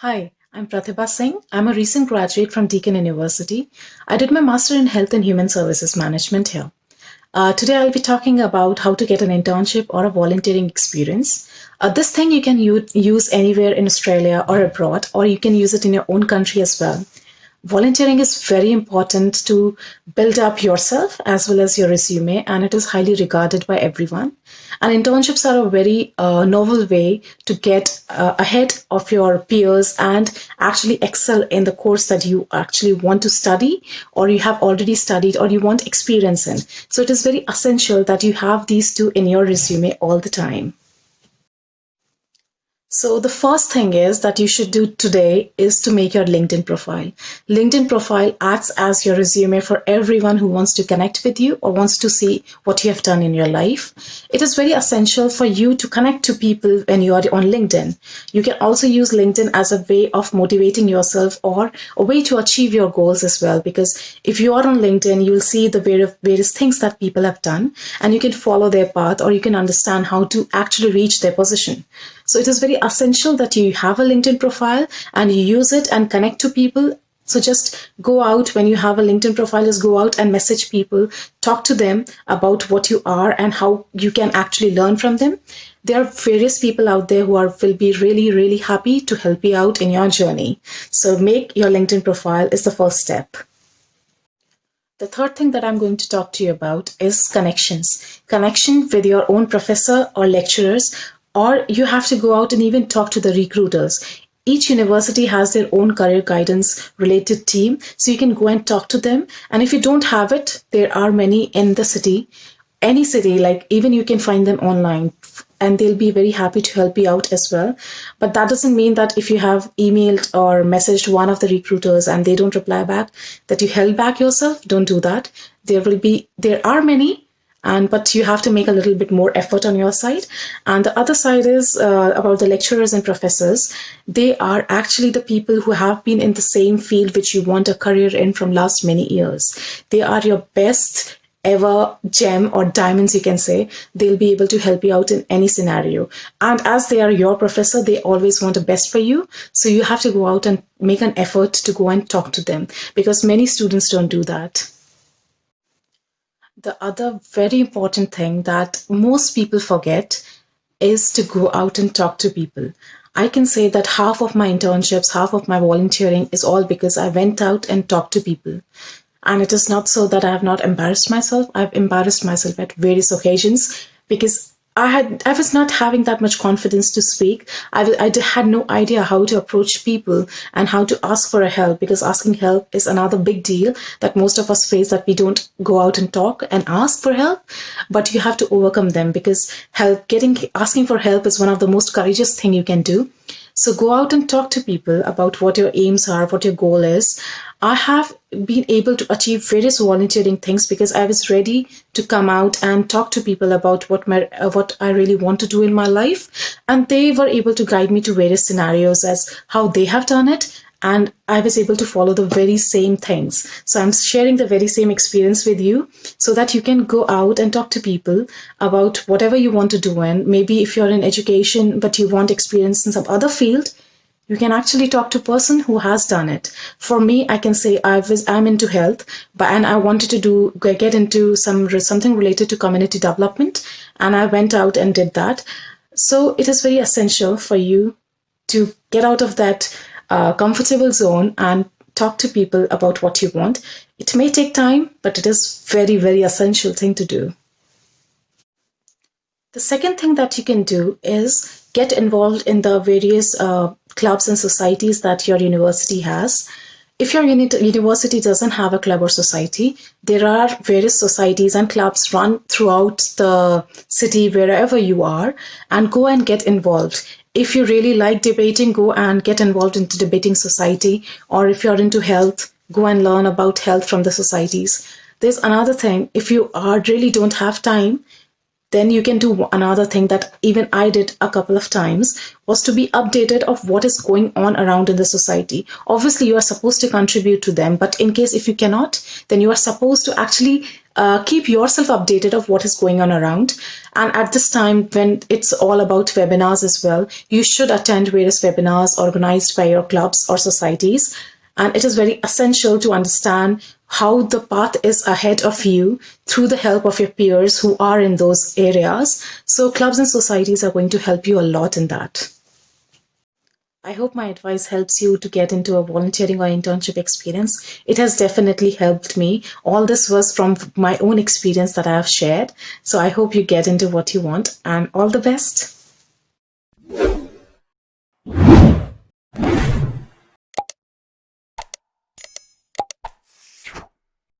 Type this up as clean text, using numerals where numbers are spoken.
Hi, I'm Pratibha Singh. I'm a recent graduate from Deakin University. I did my master in Health and Human Services Management here. Today, I'll be talking about how to get an internship or a volunteering experience. This thing you can use anywhere in Australia or abroad, or you can use it in your own country as well. Volunteering is very important to build up yourself as well as your resume, and it is highly regarded by everyone. And internships are a very novel way to get ahead of your peers and actually excel in the course that you actually want to study, or you have already studied, or you want experience in. So it is very essential that you have these two in your resume all the time. So the first thing is that you should do today is to make your LinkedIn profile. LinkedIn profile acts as your resume for everyone who wants to connect with you or wants to see what you have done in your life. It is very essential for you to connect to people when you are on LinkedIn. You can also use LinkedIn as a way of motivating yourself or a way to achieve your goals as well. Because if you are on LinkedIn, you'll see the various things that people have done and you can follow their path or you can understand how to actually reach their position. So it is very essential that you have a LinkedIn profile and you use it and connect to people. So just go out when you have a LinkedIn profile, just go out and message people, talk to them about what you are and how you can actually learn from them. There are various people out there will be really, really happy to help you out in your journey. So make your LinkedIn profile is the first step. The third thing that I'm going to talk to you about is connections. Connection with your own professor or lecturers, or you have to go out and even talk to the recruiters. Each university has their own career guidance related team, so you can go and talk to them. And if you don't have it, there are many in the city, any city, like even you can find them online and they'll be very happy to help you out as well. But that doesn't mean that if you have emailed or messaged one of the recruiters and they don't reply back, that you held back yourself. Don't do that. There are many, and but you have to make a little bit more effort on your side. And the other side is about the lecturers and professors. They are actually the people who have been in the same field which you want a career in from last many years. They are your best ever gem or diamonds, you can say. They'll be able to help you out in any scenario, and as they are your professor, they always want the best for you. So you have to go out and make an effort to go and talk to them, because many students don't do that. The other very important thing that most people forget is to go out and talk to people. I can say that half of my internships, half of my volunteering is all because I went out and talked to people. And it is not so that I have not embarrassed myself. I've embarrassed myself at various occasions because I was not having that much confidence to speak. Had no idea how to approach people and how to ask for a help, because asking help is another big deal that most of us face, that we don't go out and talk and ask for help, but you have to overcome them, because asking for help is one of the most courageous thing you can do. So go out and talk to people about what your aims are, what your goal is. I have been able to achieve various volunteering things because I was ready to come out and talk to people about what I really want to do in my life, and they were able to guide me to various scenarios as how they have done it, and I was able to follow the very same things. So I'm sharing the very same experience with you so that you can go out and talk to people about whatever you want to do. And maybe if you're in education but you want experience in some other field, you can actually talk to a person who has done it. For me, I can say I'm into health, and I wanted to get into something related to community development, and I went out and did that. So it is very essential for you to get out of that comfortable zone and talk to people about what you want. It may take time, but it is very, very essential thing to do. The second thing that you can do is get involved in the various clubs and societies that your university has. If your university doesn't have a club or society, there are various societies and clubs run throughout the city wherever you are, and go and get involved. If you really like debating, go and get involved into debating society, or if you're into health, go and learn about health from the societies. There's another thing, if you really don't have time, then you can do another thing that even I did a couple of times, was to be updated of what is going on around in the society. Obviously, you are supposed to contribute to them, but in case if you cannot, then you are supposed to actually keep yourself updated of what is going on around. And at this time, when it's all about webinars as well, you should attend various webinars organized by your clubs or societies. And it is very essential to understand how the path is ahead of you through the help of your peers who are in those areas. So clubs and societies are going to help you a lot in that. I hope my advice helps you to get into a volunteering or internship experience. It has definitely helped me. All this was from my own experience that I have shared. So I hope you get into what you want, and all the best.